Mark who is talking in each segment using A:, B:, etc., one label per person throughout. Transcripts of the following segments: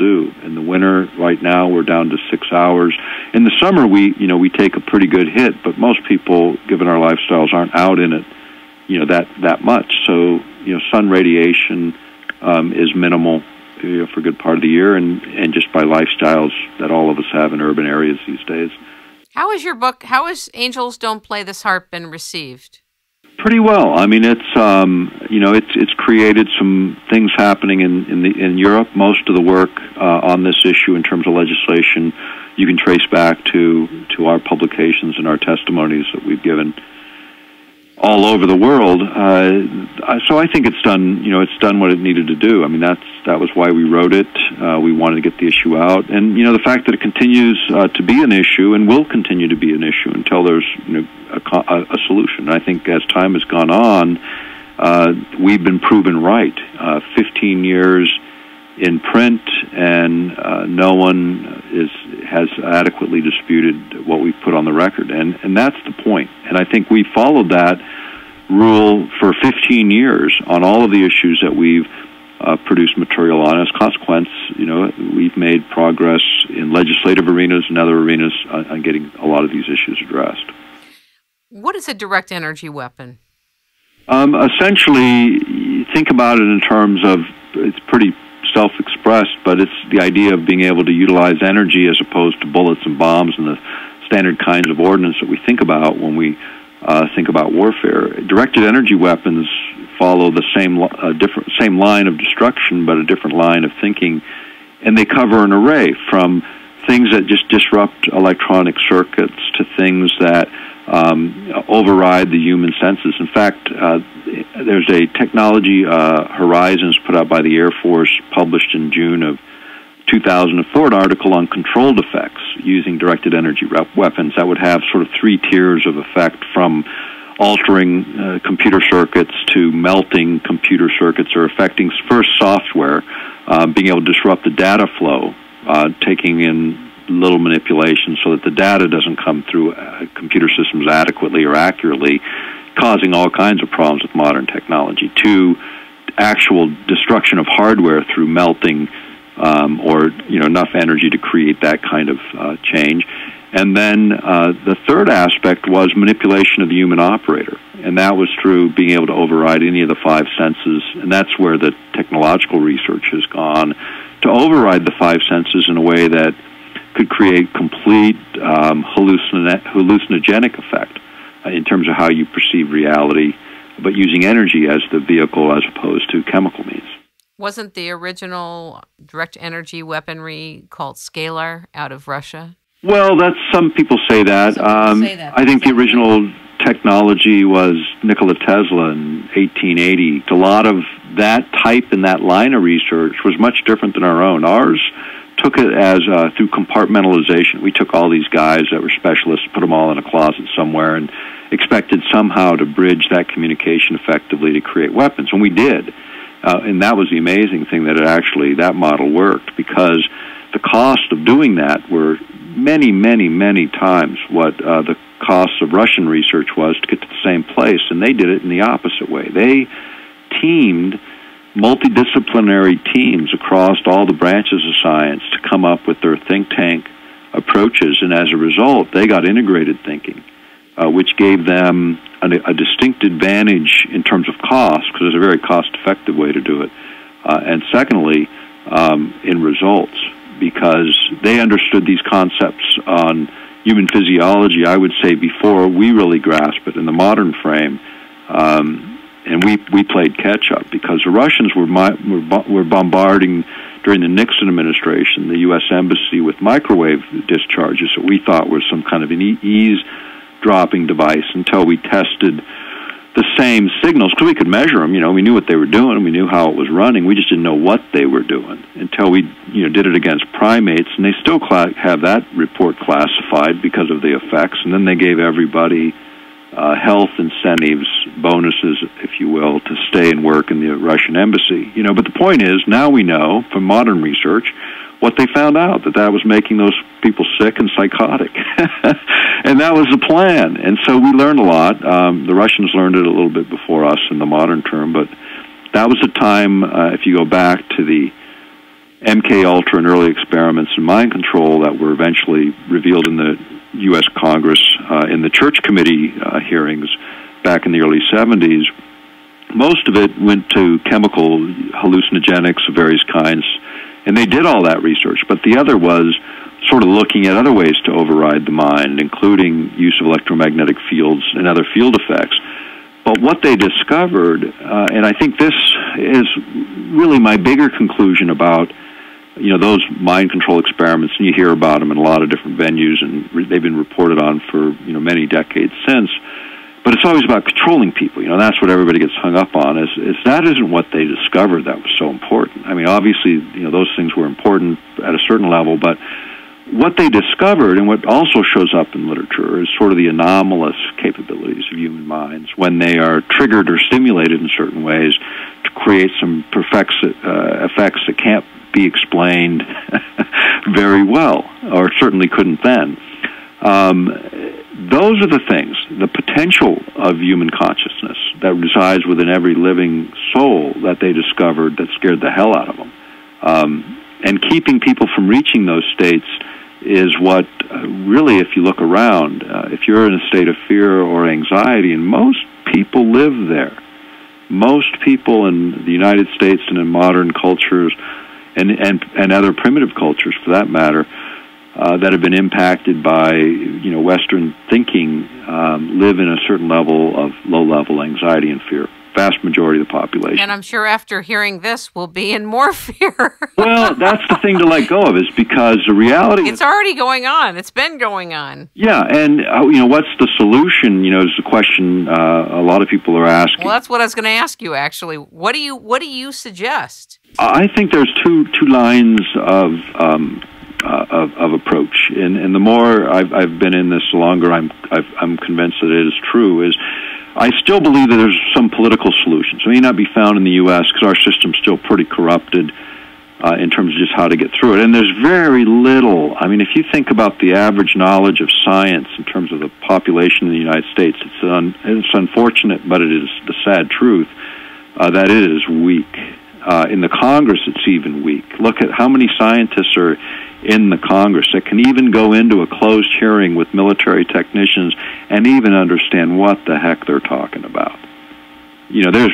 A: do. In the winter, right now, we're down to 6 hours. In the summer, we take a pretty good hit, but most people, given our lifestyles, aren't out in it, that much. So, sun radiation is minimal for a good part of the year, and just by lifestyles that all of us have in urban areas these days.
B: How has Angels Don't Play This HAARP been received?
A: Pretty well. I mean, it's created some things happening in Europe. Most of the work on this issue in terms of legislation you can trace back to our publications and our testimonies that we've given all over the world. So I think it's done what it needed to do. I mean, that was why we wrote it. We wanted to get the issue out, and the fact that it continues to be an issue and will continue to be an issue until there's a solution. I think as time has gone on, we've been proven right. 15 years in print, and no one has adequately disputed what we've put on the record, and that's the point. And I think we followed that rule for 15 years on all of the issues that we've produced material on. As a consequence, we've made progress in legislative arenas and other arenas on getting a lot of these issues addressed.
B: What is a direct energy weapon?
A: Essentially, think about it in terms of, it's pretty self-expressed, but it's the idea of being able to utilize energy as opposed to bullets and bombs and the standard kinds of ordnance that we think about when we think about warfare. Directed energy weapons follow the same line of destruction, but a different line of thinking, and they cover an array from things that just disrupt electronic circuits to things that override the human senses. In fact, there's a technology horizons put out by the Air Force, published in June of 2004, an article on controlled effects using directed energy weapons that would have sort of 3 tiers of effect, from altering computer circuits to melting computer circuits, or affecting first software, being able to disrupt the data flow, taking in little manipulations so that the data doesn't come through computer systems adequately or accurately, causing all kinds of problems with modern technology, to actual destruction of hardware through melting or enough energy to create that kind of change. And then the third aspect was manipulation of the human operator, and that was through being able to override any of the 5 senses, and that's where the technological research has gone, to override the 5 senses in a way that could create complete hallucinogenic effect in terms of how you perceive reality, but using energy as the vehicle as opposed to chemical means.
B: Wasn't the original direct energy weaponry called scalar out of Russia?
A: Well, some people say that. I think the original technology was Nikola Tesla in 1880. A lot of that type and that line of research was much different than our own. Ours took it as through compartmentalization. We took all these guys that were specialists, put them all in a closet somewhere, and expected somehow to bridge that communication effectively to create weapons, and we did. And that was the amazing thing, that that model worked, because the cost of doing that were many, many, many times what the cost of Russian research was to get to the same place, and they did it in the opposite way. They teamed multidisciplinary teams across all the branches of science to come up with their think tank approaches, and as a result, they got integrated thinking, which gave them a distinct advantage in terms of cost, because it's a very cost-effective way to do it, and secondly, in results, because they understood these concepts on human physiology, I would say, before we really grasp it in the modern frame. And we played catch-up, because the Russians were bombarding, during the Nixon administration, the U.S. Embassy with microwave discharges that we thought were some kind of an eavesdropping device, until we tested the same signals, because we could measure them. We knew what they were doing, we knew how it was running, we just didn't know what they were doing until we did it against primates, and they still have that report classified because of the effects, and then they gave everybody health incentives, bonuses, if you will, to stay and work in the Russian embassy. But the point is, now we know from modern research what they found out, that was making those people sick and psychotic. And that was the plan. And so we learned a lot. The Russians learned it a little bit before us in the modern term, but that was the time, if you go back to the MK Ultra and early experiments in mind control that were eventually revealed in the U.S. Congress in the Church Committee hearings back in the early 70s, most of it went to chemical hallucinogenics of various kinds, and they did all that research. But the other was sort of looking at other ways to override the mind, including use of electromagnetic fields and other field effects. But what they discovered, and I think this is really my bigger conclusion about, those mind control experiments, and you hear about them in a lot of different venues, and they've been reported on for, many decades since. But it's always about controlling people, and that's what everybody gets hung up on, is that isn't what they discovered that was so important. I mean, obviously, those things were important at a certain level, but what they discovered, and what also shows up in literature, is sort of the anomalous capabilities of human minds when they are triggered or stimulated in certain ways to create some effects that can't be explained very well, or certainly couldn't then. Those are the things, the potential of human consciousness that resides within every living soul that they discovered that scared the hell out of them. And keeping people from reaching those states is what really, if you look around, if you're in a state of fear or anxiety, and most people live there. Most people in the United States and in modern cultures and other primitive cultures, for that matter, that have been impacted by Western thinking, live in a certain level of low-level anxiety and fear. Vast majority of the population.
B: And I'm sure after hearing this, we'll be in more fear.
A: Well, that's the thing to let go of, is because the reality...
B: It's already going on. It's been going on.
A: Yeah, and what's the solution, is the question a lot of people are asking.
B: Well, that's what I was going to ask you, actually. What do you suggest?
A: I think there's two lines of approach, and the more I've been in this, the longer I'm convinced that it is true. Is I still believe that there's some political solutions. It may not be found in the U.S. because our system's still pretty corrupted in terms of just how to get through it. And there's very little. I mean, if you think about the average knowledge of science in terms of the population in the United States, it's unfortunate, but it is the sad truth that it is weak. In the Congress, it's even weak. Look at how many scientists are in the Congress that can even go into a closed hearing with military technicians and even understand what the heck they're talking about. There's,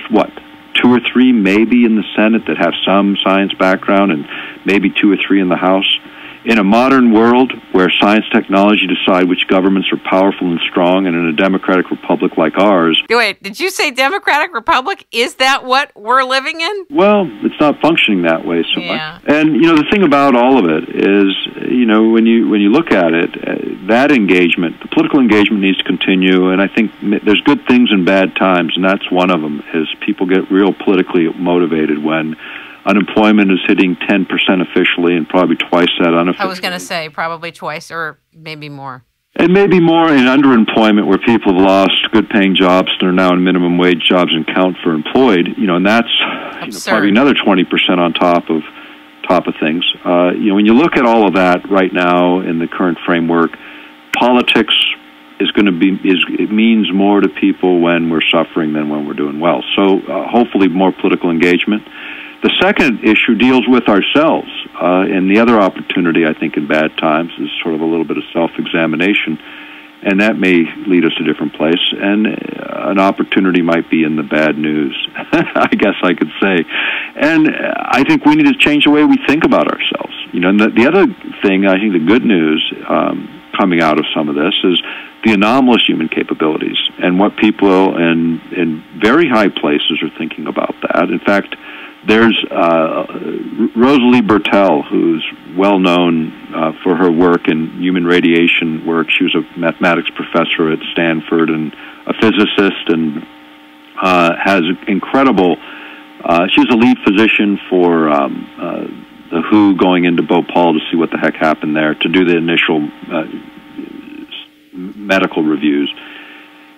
A: 2 or 3 maybe in the Senate that have some science background, and maybe 2 or 3 in the House. In a modern world where science technology decide which governments are powerful and strong, and in a democratic republic like ours...
B: Wait, did you say democratic republic? Is that what we're living in?
A: Well, it's not functioning that way so much. And, the thing about all of it is, when you look at it, that engagement, the political engagement needs to continue, and I think there's good things and bad times, and that's one of them, is people get real politically motivated when unemployment is hitting 10% officially and probably twice that unofficially.
B: I was going to say probably twice or maybe more.
A: And maybe more in underemployment, where people have lost good-paying jobs and are now in minimum wage jobs and count for employed. And that's probably another 20% on top of things. When you look at all of that right now in the current framework, politics is going to it means more to people when we're suffering than when we're doing well. So hopefully more political engagement. The second issue deals with ourselves, and the other opportunity, I think, in bad times is sort of a little bit of self-examination, and that may lead us to a different place, and an opportunity might be in the bad news, I guess I could say. And I think we need to change the way we think about ourselves. And the other thing, I think the good news coming out of some of this is the anomalous human capabilities, and what people in very high places are thinking about that. In fact, there's Rosalie Bertell, who's well known for her work in human radiation work. She was a mathematics professor at Stanford and a physicist, and has incredible... she's a lead physician for the WHO, going into Bhopal to see what the heck happened there, to do the initial medical reviews.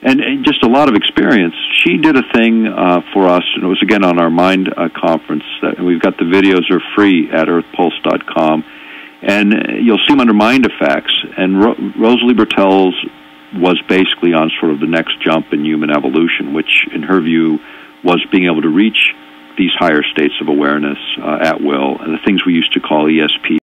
A: And just a lot of experience. She did a thing for us, and it was, again, on our Mind conference. And we've got the videos are free at earthpulse.com. And you'll see them under Mind Effects. And Rosalie Bertell's was basically on sort of the next jump in human evolution, which, in her view, was being able to reach these higher states of awareness at will, and the things we used to call ESP